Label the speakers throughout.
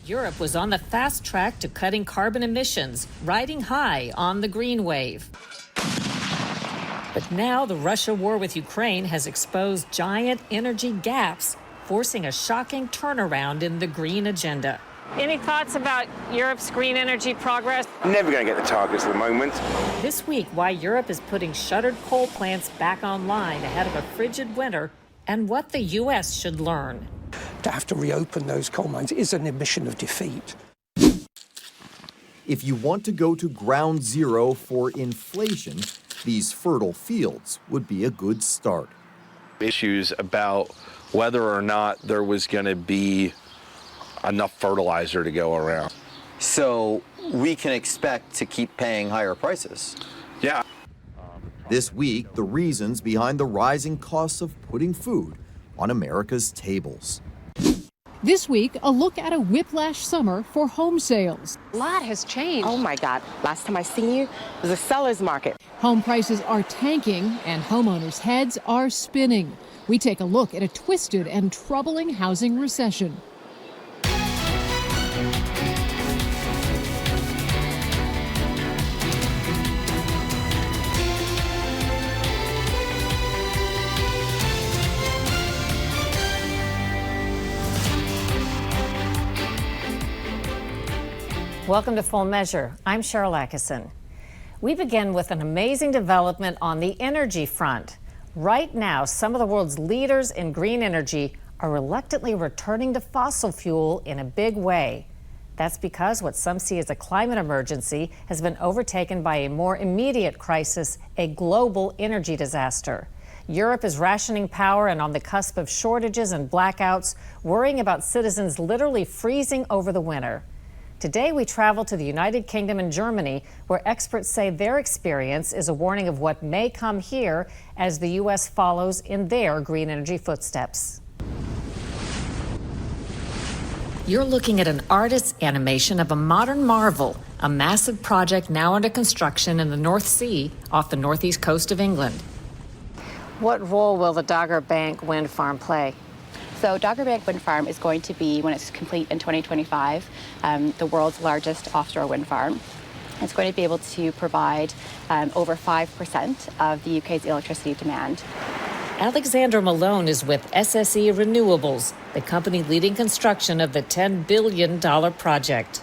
Speaker 1: Europe was on the fast track to cutting carbon emissions, riding high on the green wave. But now the Russia war with Ukraine has exposed giant energy gaps, forcing a shocking turnaround in the green agenda. Any thoughts about Europe's green energy progress?
Speaker 2: Never going to get the targets at the moment.
Speaker 1: This week, why Europe is putting shuttered coal plants back online ahead of a frigid winter, and what the U.S. should learn.
Speaker 3: To have to reopen those coal mines is an admission of defeat.
Speaker 4: If you want to go to ground zero for inflation, these fertile fields would be a good start.
Speaker 5: Issues about whether or not there was going to be enough fertilizer to go around.
Speaker 6: So we can expect to keep paying higher prices.
Speaker 5: Yeah.
Speaker 4: This week, the reasons behind the rising costs of putting food on America's tables.
Speaker 7: This week, a look at a whiplash summer for home sales.
Speaker 8: A lot has changed.
Speaker 9: Oh my God, last time I seen you was a seller's market.
Speaker 7: Home prices are tanking and homeowners' heads are spinning. We take a look at a twisted and troubling housing recession.
Speaker 1: Welcome to Full Measure. I'm Sharyl Attkisson. We begin with an amazing development on the energy front. Right now, some of the world's leaders in green energy are reluctantly returning to fossil fuel in a big way. That's because what some see as a climate emergency has been overtaken by a more immediate crisis, a global energy disaster. Europe is rationing power and on the cusp of shortages and blackouts, worrying about citizens literally freezing over the winter. Today, we travel to the United Kingdom and Germany, where experts say their experience is a warning of what may come here as the U.S. follows in their green energy footsteps. You're looking at an artist's animation of a modern marvel, a massive project now under construction in the North Sea off the northeast coast of England. What role will the Dogger Bank wind farm play?
Speaker 10: So Dogger Bank Wind Farm is going to be, when it's complete in 2025, the world's largest offshore wind farm. It's going to be able to provide over 5% of the UK's electricity demand.
Speaker 1: Alexandra Malone is with SSE Renewables, the company leading construction of the $10 billion project.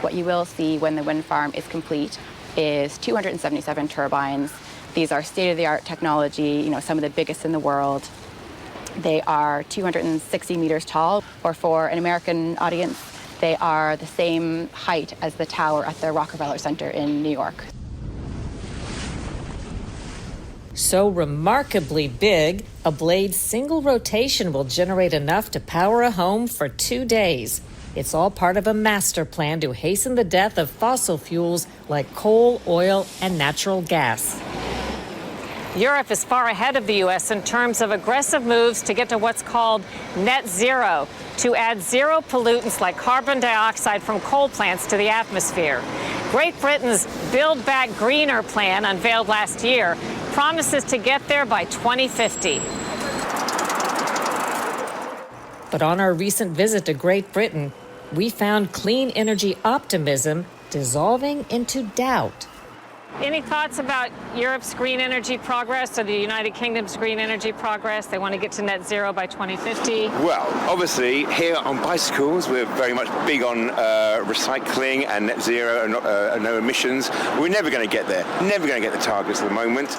Speaker 10: What you will see when the wind farm is complete is 277 turbines. These are state-of-the-art technology, some of the biggest in the world. They are 260 meters tall, or for an American audience, they are the same height as the tower at the Rockefeller Center in New York.
Speaker 1: So remarkably big, a blade's single rotation will generate enough to power a home for 2 days. It's all part of a master plan to hasten the death of fossil fuels like coal, oil, and natural gas. Europe is far ahead of the U.S. in terms of aggressive moves to get to what's called net zero, to add zero pollutants like carbon dioxide from coal plants to the atmosphere. Great Britain's Build Back Greener plan, unveiled last year, promises to get there by 2050. But on our recent visit to Great Britain, we found clean energy optimism dissolving into doubt. Any thoughts about Europe's green energy progress or the United Kingdom's green energy progress? They want to get to net zero by 2050.
Speaker 2: Well, obviously, here on bicycles, we're very much big on recycling and net zero and no emissions. We're never going to get there. Never going to get the targets at the moment.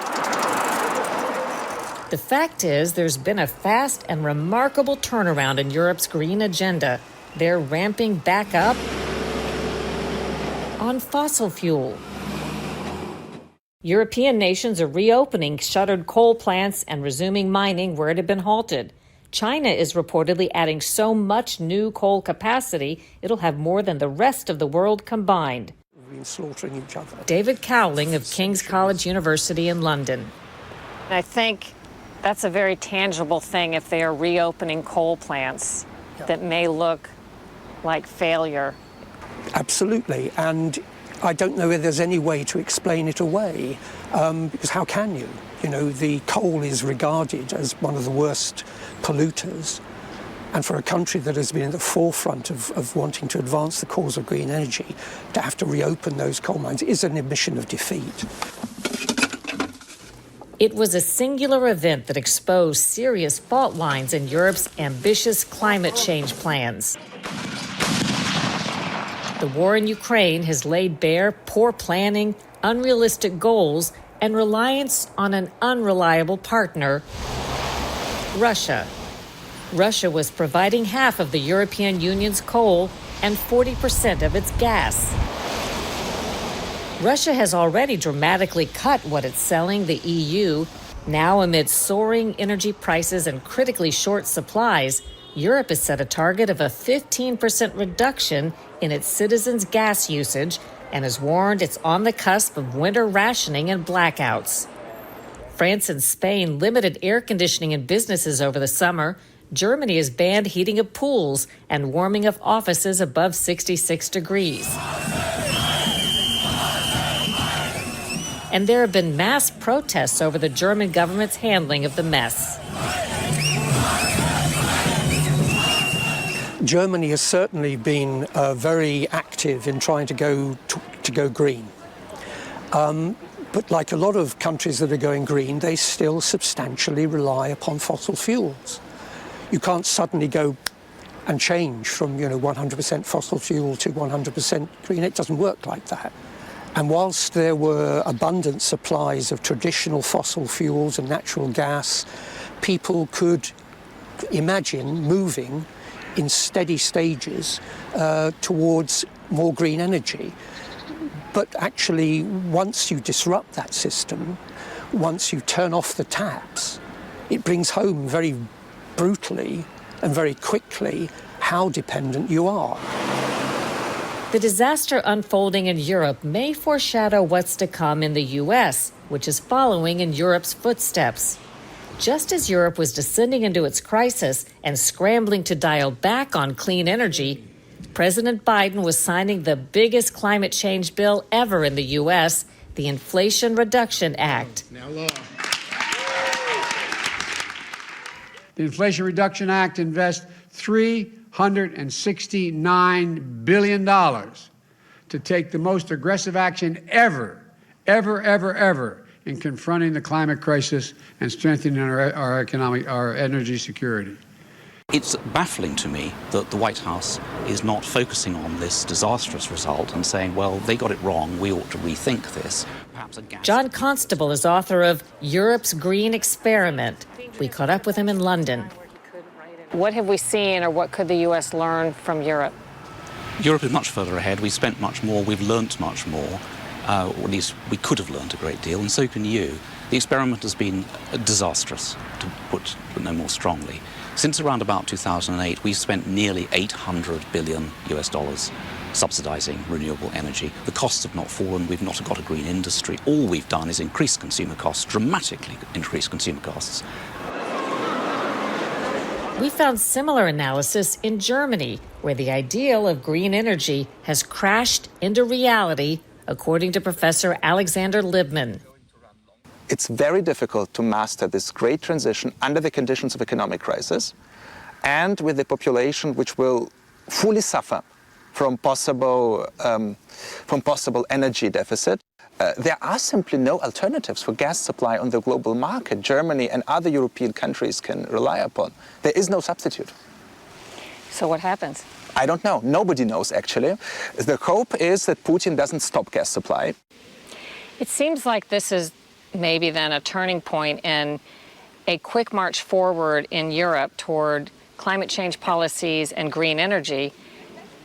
Speaker 1: The fact is, there's been a fast and remarkable turnaround in Europe's green agenda. They're ramping back up on fossil fuel. European nations are reopening shuttered coal plants and resuming mining where it had been halted. China is reportedly adding so much new coal capacity, it'll have more than the rest of the world combined.
Speaker 3: We've been slaughtering each other.
Speaker 1: David Cowling of King's College University in London. I think that's a very tangible thing if they are reopening coal plants that may look like failure.
Speaker 3: Absolutely. And I don't know whether there's any way to explain it away, because how can you? The coal is regarded as one of the worst polluters. And for a country that has been at the forefront of wanting to advance the cause of green energy, to have to reopen those coal mines is an admission of defeat.
Speaker 1: It was a singular event that exposed serious fault lines in Europe's ambitious climate change plans. The war in Ukraine has laid bare poor planning, unrealistic goals, and reliance on an unreliable partner, Russia. Russia was providing half of the European Union's coal and 40% of its gas. Russia has already dramatically cut what it's selling the EU. Now, amid soaring energy prices and critically short supplies, Europe has set a target of a 15% reduction in its citizens' gas usage and has warned it's on the cusp of winter rationing and blackouts. France and Spain limited air conditioning in businesses over the summer. Germany has banned heating of pools and warming of offices above 66 degrees. And there have been mass protests over the German government's handling of the mess.
Speaker 3: Germany has certainly been very active in trying to go green. But like a lot of countries that are going green, they still substantially rely upon fossil fuels. You can't suddenly go and change from 100% fossil fuel to 100% green. It doesn't work like that. And whilst there were abundant supplies of traditional fossil fuels and natural gas, people could imagine moving in steady stages towards more green energy. But actually, once you disrupt that system, once you turn off the taps, it brings home very brutally and very quickly how dependent you are.
Speaker 1: The disaster unfolding in Europe may foreshadow what's to come in the U.S., which is following in Europe's footsteps. Just as Europe was descending into its crisis and scrambling to dial back on clean energy, President Biden was signing the biggest climate change bill ever in the U.S., the Inflation Reduction Act.
Speaker 8: The Inflation Reduction Act invests $369 billion to take the most aggressive action ever in confronting the climate crisis and strengthening our energy security.
Speaker 11: It's baffling to me that the White House is not focusing on this disastrous result and saying, well, they got it wrong, we ought to rethink this.
Speaker 1: John Constable is author of Europe's Green Experiment. We caught up with him in London. What have we seen, or what could the U.S. learn from Europe?
Speaker 11: Europe is much further ahead. We've spent much more. We've learnt much more. Or at least we could have learnt a great deal, and so can you. The experiment has been disastrous, to put no more strongly. Since around about 2008, we've spent nearly $800 billion subsidizing renewable energy. The costs have not fallen. We've not got a green industry. All we've done is increase consumer costs, dramatically increase consumer costs.
Speaker 1: We found similar analysis in Germany, where the ideal of green energy has crashed into reality, according to Professor Alexander Libman.
Speaker 12: It's very difficult to master this great transition under the conditions of economic crisis and with a population which will fully suffer from possible energy deficit. There are simply no alternatives for gas supply on the global market Germany and other European countries can rely upon. There is no substitute.
Speaker 1: So what happens?
Speaker 12: I don't know. Nobody knows, actually. The hope is that Putin doesn't stop gas supply.
Speaker 1: It seems like this is maybe then a turning point in a quick march forward in Europe toward climate change policies and green energy.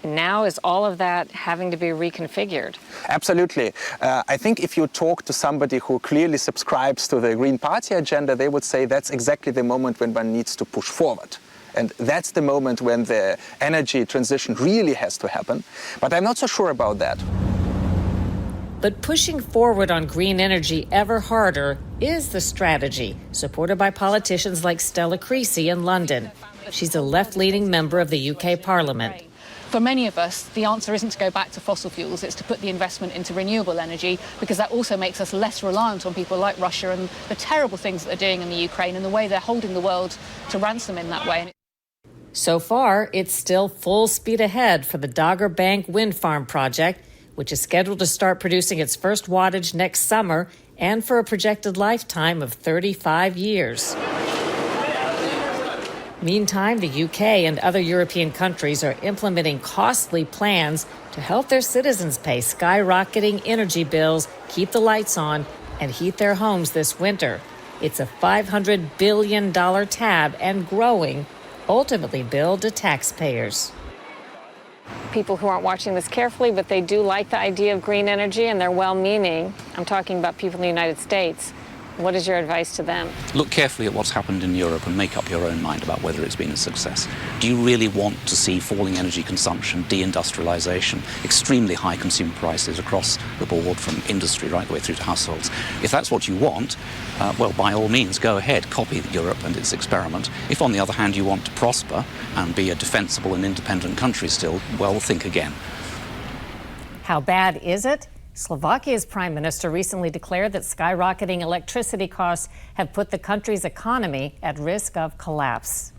Speaker 1: Now is all of that having to be reconfigured?
Speaker 12: Absolutely. I think if you talk to somebody who clearly subscribes to the Green Party agenda, they would say that's exactly the moment when one needs to push forward. And that's the moment when the energy transition really has to happen. But I'm not so sure about that.
Speaker 1: But pushing forward on green energy ever harder is the strategy, supported by politicians like Stella Creasy in London. She's a left-leaning member of the UK Parliament.
Speaker 13: For many of us, the answer isn't to go back to fossil fuels, it's to put the investment into renewable energy, because that also makes us less reliant on people like Russia and the terrible things that they're doing in the Ukraine and the way they're holding the world to ransom in that way.
Speaker 1: So far, it's still full speed ahead for the Dogger Bank Wind Farm project, which is scheduled to start producing its first wattage next summer and for a projected lifetime of 35 years. Meantime, the UK and other European countries are implementing costly plans to help their citizens pay skyrocketing energy bills, keep the lights on, and heat their homes this winter. It's a $500 billion tab and growing, ultimately billed to taxpayers.
Speaker 14: People who aren't watching this carefully, but they do like the idea of green energy and they're well-meaning. I'm talking about people in the United States. What is your advice to them?
Speaker 11: Look carefully at what's happened in Europe and make up your own mind about whether it's been a success. Do you really want to see falling energy consumption, deindustrialization, extremely high consumer prices across the board from industry right the way through to households? If that's what you want, well, by all means, go ahead, copy Europe and its experiment. If, on the other hand, you want to prosper and be a defensible and independent country still, well, think again.
Speaker 1: How bad is it? Slovakia's prime minister recently declared that skyrocketing electricity costs have put the country's economy at risk of collapse.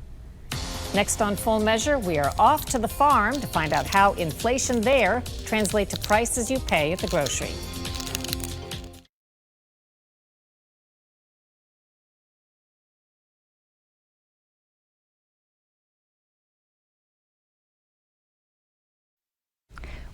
Speaker 1: Next on Full Measure, we are off to the farm to find out how inflation there translates to prices you pay at the grocery.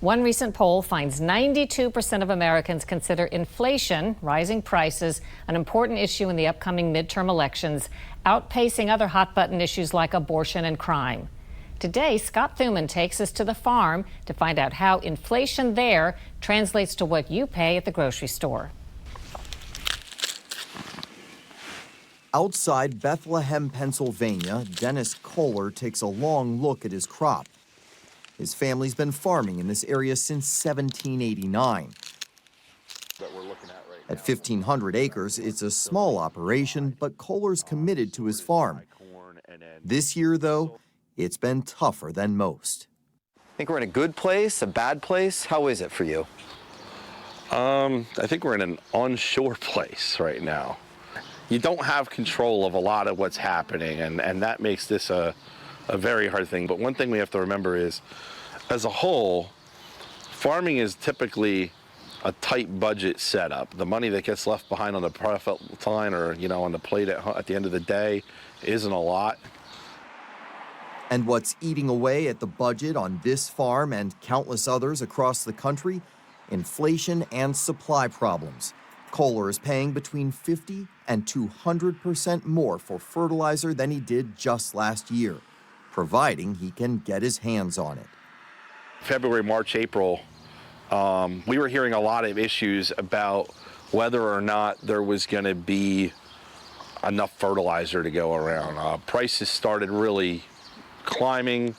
Speaker 1: One recent poll finds 92% of Americans consider inflation, rising prices, an important issue in the upcoming midterm elections, outpacing other hot-button issues like abortion and crime. Today, Scott Thuman takes us to the farm to find out how inflation there translates to what you pay at the grocery store.
Speaker 4: Outside Bethlehem, Pennsylvania, Dennis Kohler takes a long look at his crop. His family's been farming in this area since 1789. At 1,500 acres, it's a small operation, but Kohler's committed to his farm. This year, though, it's been tougher than most.
Speaker 6: Think we're in a good place, a bad place? How is it for you?
Speaker 5: I think we're in an unsure place right now. You don't have control of a lot of what's happening, and that makes this a very hard thing. But one thing we have to remember is, as a whole, farming is typically a tight budget setup. The money that gets left behind on the profit line or, on the plate at the end of the day isn't a lot.
Speaker 4: And what's eating away at the budget on this farm and countless others across the country? Inflation and supply problems. Kohler is paying between 50% and 200% more for fertilizer than he did just last year, providing he can get his hands on it.
Speaker 5: February, March, April, we were hearing a lot of issues about whether or not there was going to be enough fertilizer to go around. Prices started really climbing.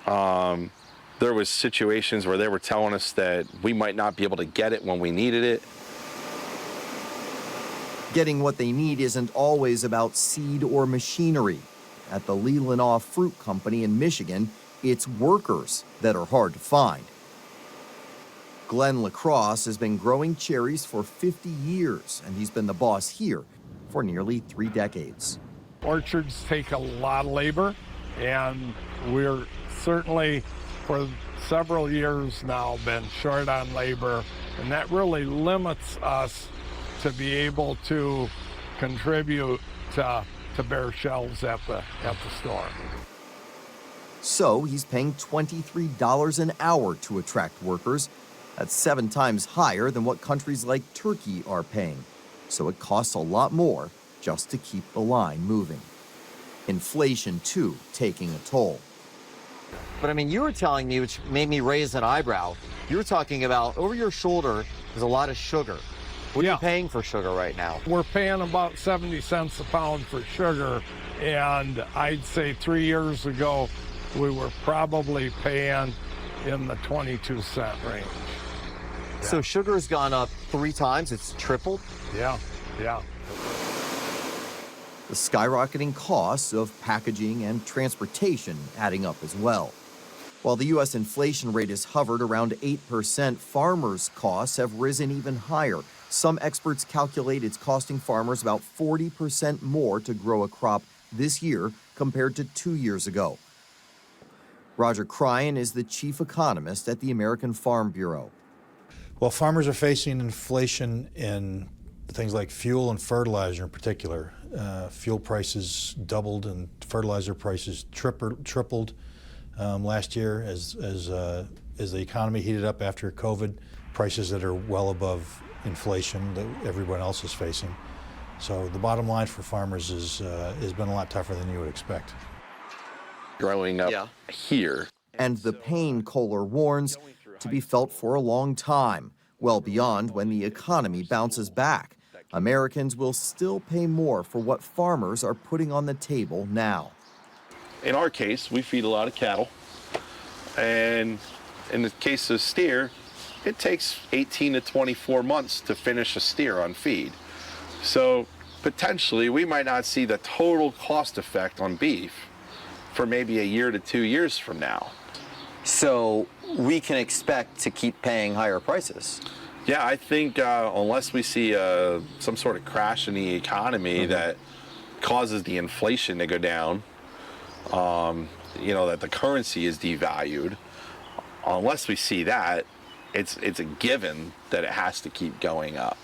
Speaker 5: There was situations where they were telling us that we might not be able to get it when we needed it.
Speaker 4: Getting what they need isn't always about seed or machinery. At the Leelanau Fruit Company in Michigan, it's workers that are hard to find. Glenn LaCrosse has been growing cherries for 50 years, and he's been the boss here for nearly 3 decades.
Speaker 15: Orchards take a lot of labor, and we're certainly, for several years now, been short on labor, and that really limits us to be able to contribute to bare shelves at the store.
Speaker 4: So he's paying $23 an hour to attract workers. That's 7 times higher than what countries like Turkey are paying. So it costs a lot more just to keep the line moving. Inflation, too, taking a toll.
Speaker 6: But I mean, you were telling me, which made me raise an eyebrow, you were talking about over your shoulder, there's a lot of sugar. What are you paying for sugar right now?
Speaker 15: We're paying about 70 cents a pound for sugar, and I'd say 3 years ago, we were probably paying in the 22-cent range. Yeah.
Speaker 6: So sugar's gone up 3 times, it's tripled?
Speaker 15: Yeah.
Speaker 4: The skyrocketing costs of packaging and transportation adding up as well. While the U.S. inflation rate has hovered around 8%, farmers' costs have risen even higher. Some experts calculate it's costing farmers about 40% more to grow a crop this year compared to 2 years ago. Roger Cryan is the chief economist at the American Farm Bureau.
Speaker 16: Well, farmers are facing inflation in things like fuel and fertilizer in particular. Fuel prices doubled and fertilizer prices tripled last year as the economy heated up after COVID. Prices that are well above inflation that everyone else is facing. So the bottom line for farmers has been a lot tougher than you would expect.
Speaker 5: Growing up here.
Speaker 4: And the pain, Kohler warns, to be felt for a long time, well beyond when the economy bounces back. Americans will still pay more for what farmers are putting on the table now.
Speaker 5: In our case, we feed a lot of cattle. And in the case of steer, it takes 18 to 24 months to finish a steer on feed. So potentially we might not see the total cost effect on beef for maybe a year to 2 years from now.
Speaker 6: So we can expect to keep paying higher prices.
Speaker 5: Yeah, I think unless we see some sort of crash in the economy that causes the inflation to go down, that the currency is devalued, unless we see that, it's a given that it has to keep going up.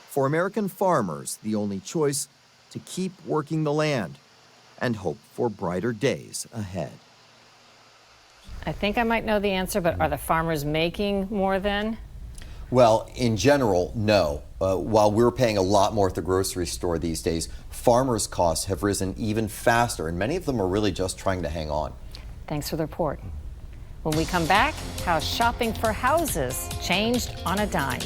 Speaker 4: For American farmers, the only choice to keep working the land and hope for brighter days ahead.
Speaker 1: I think I might know the answer, but are the farmers making more then?
Speaker 6: Well, in general, no. While we're paying a lot more at the grocery store these days, farmers' costs have risen even faster, and many of them are really just trying to hang on.
Speaker 1: Thanks for the report. When we come back, how shopping for houses changed on a dime.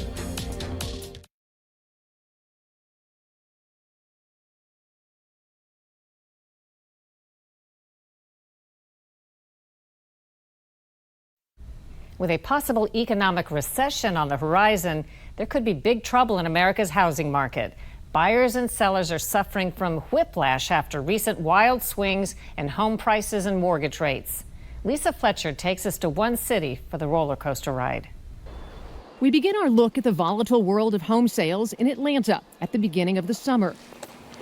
Speaker 1: With a possible economic recession on the horizon, there could be big trouble in America's housing market. Buyers and sellers are suffering from whiplash after recent wild swings in home prices and mortgage rates. Lisa Fletcher takes us to one city for the roller coaster ride.
Speaker 7: We begin our look at the volatile world of home sales in Atlanta at the beginning of the summer.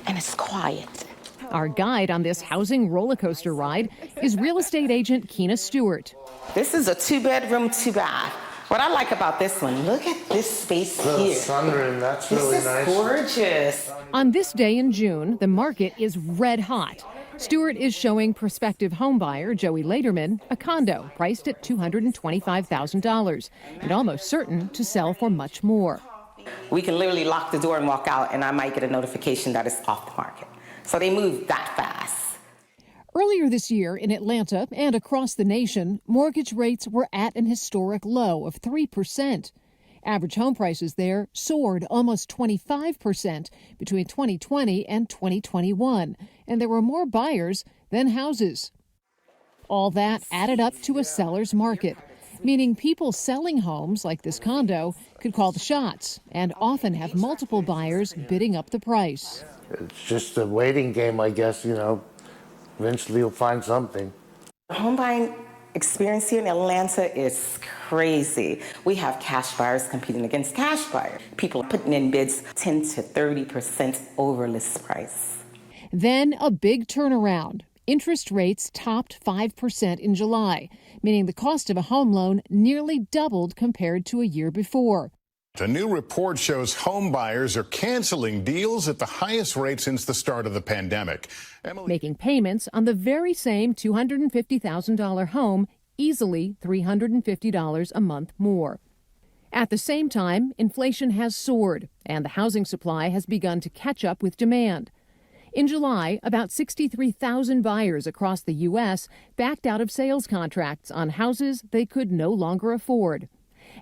Speaker 9: And it's quiet.
Speaker 7: Our guide on this housing roller coaster ride is real estate agent Keena Stewart.
Speaker 9: This is a 2-bedroom, 2-bath. What I like about this one, look at this space here.
Speaker 17: The sunroom, that's really nice.
Speaker 9: This is gorgeous.
Speaker 7: On this day in June, the market is red hot. Stewart is showing prospective homebuyer Joey Laderman a condo priced at $225,000 and almost certain to sell for much more.
Speaker 9: We can literally lock the door and walk out, and I might get a notification that it's off the market. So they move that fast.
Speaker 7: Earlier this year in Atlanta and across the nation, mortgage rates were at an historic low of 3%. Average home prices there soared almost 25% between 2020 and 2021, and there were more buyers than houses. All that added up to a seller's market, meaning people selling homes like this condo could call the shots and often have multiple buyers bidding up the price.
Speaker 17: It's just a waiting game, I guess, Eventually you'll find something.
Speaker 9: The home buying experience here in Atlanta is crazy. We have cash buyers competing against cash buyers. People are putting in bids 10 to 30% over list price.
Speaker 7: Then a big turnaround. Interest rates topped 5% in July, meaning the cost of a home loan nearly doubled compared to a year before.
Speaker 18: A new report shows home buyers are canceling deals at the highest rate since the start of the pandemic.
Speaker 7: Making payments on the very same $250,000 home easily $350 a month more. At the same time, inflation has soared and the housing supply has begun to catch up with demand. In July, about 63,000 buyers across the U.S. backed out of sales contracts on houses they could no longer afford.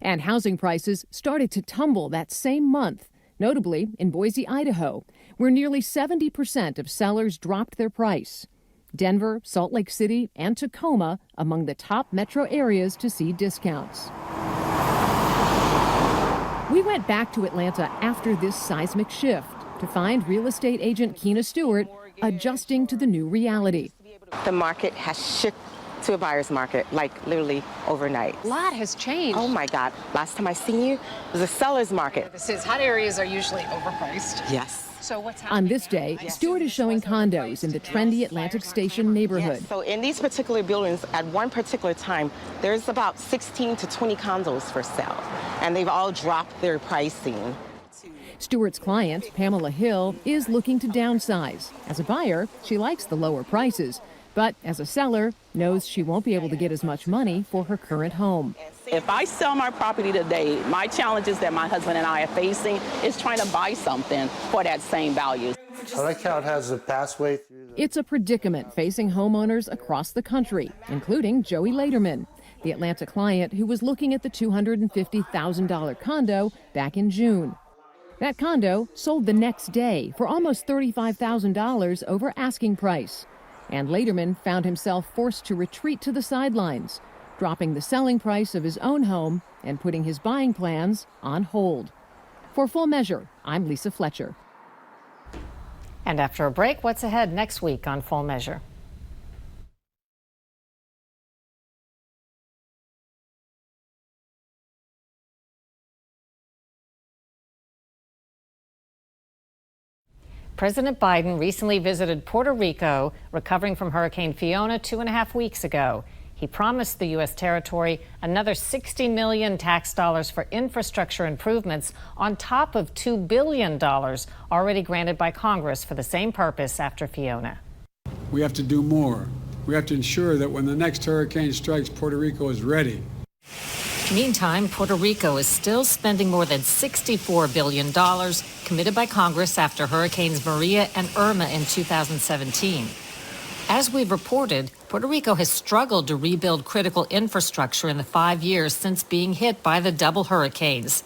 Speaker 7: And housing prices started to tumble that same month, notably in Boise, Idaho, where nearly 70% of sellers dropped their price. Denver, Salt Lake City, and Tacoma among the top metro areas to see discounts. We went back to Atlanta after this seismic shift to find real estate agent Keena Stewart adjusting to the new reality.
Speaker 9: The market has shifted to a buyer's market, like literally overnight.
Speaker 13: A lot has changed.
Speaker 9: Oh my God. Last time I seen you, it was a seller's market.
Speaker 13: This is hot areas are usually overpriced.
Speaker 9: Yes.
Speaker 13: So what's
Speaker 7: On this day, Stewart is showing condos in the trendy Atlantic Station neighborhood.
Speaker 9: So in these particular buildings, at one particular time, there's about 16 to 20 condos for sale, and they've all dropped their pricing.
Speaker 7: Stewart's client, Pamela Hill, is looking to downsize. As a buyer, she likes the lower prices, but as a seller, knows she won't be able to get as much money for her current home.
Speaker 19: If I sell my property today, my challenges that my husband and I are facing is trying to buy something for that same value.
Speaker 17: I like how it has a passway through.
Speaker 7: It's a predicament facing homeowners across the country, including Joey Laderman, the Atlanta client who was looking at the $250,000 condo back in June. That condo sold the next day for almost $35,000 over asking price. And Laderman found himself forced to retreat to the sidelines, dropping the selling price of his own home and putting his buying plans on hold. For Full Measure, I'm Lisa Fletcher.
Speaker 1: And after a break, what's ahead next week on Full Measure? President Biden recently visited Puerto Rico, recovering from Hurricane Fiona 2.5 weeks ago. He promised the U.S. territory another $60 million tax dollars for infrastructure improvements on top of $2 billion already granted by Congress for the same purpose after Fiona.
Speaker 8: We have to do more. We have to ensure that when the next hurricane strikes, Puerto Rico is ready.
Speaker 1: Meantime, Puerto Rico is still spending more than $64 billion committed by Congress after Hurricanes Maria and Irma in 2017. As we've reported, Puerto Rico has struggled to rebuild critical infrastructure in the 5 years since being hit by the double hurricanes.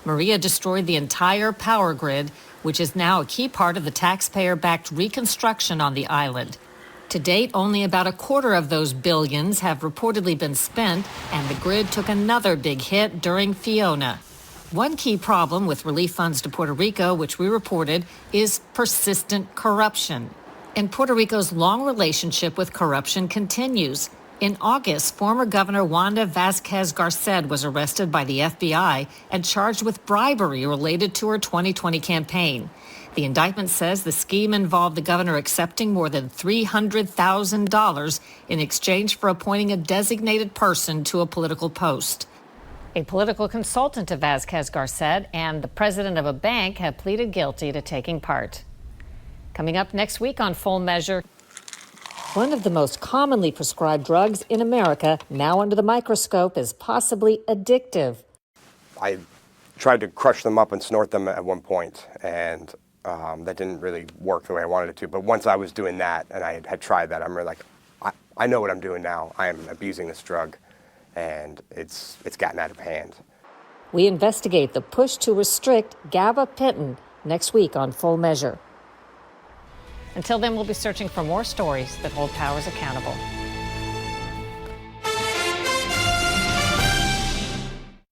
Speaker 1: Maria destroyed the entire power grid, which is now a key part of the taxpayer-backed reconstruction on the island. To date, only about a quarter of those billions have reportedly been spent, and the grid took another big hit during Fiona. One key problem with relief funds to Puerto Rico, which we reported, is persistent corruption. And Puerto Rico's long relationship with corruption continues. In August, former Governor Wanda Vázquez Garced was arrested by the FBI and charged with bribery related to her 2020 campaign. The indictment says the scheme involved the governor accepting more than $300,000 in exchange for appointing a designated person to a political post. A political consultant to Vázquez Garced and the president of a bank have pleaded guilty to taking part. Coming up next week on Full Measure, one of the most commonly prescribed drugs in America, now under the microscope, is possibly addictive.
Speaker 20: I tried to crush them up and snort them at one point, and that didn't really work the way I wanted it to. But once I was doing that and I had tried that, I'm really like, I know what I'm doing now. I am abusing this drug, and it's gotten out of hand.
Speaker 1: We investigate the push to restrict gabapentin next week on Full Measure. Until then, we'll be searching for more stories that hold powers accountable.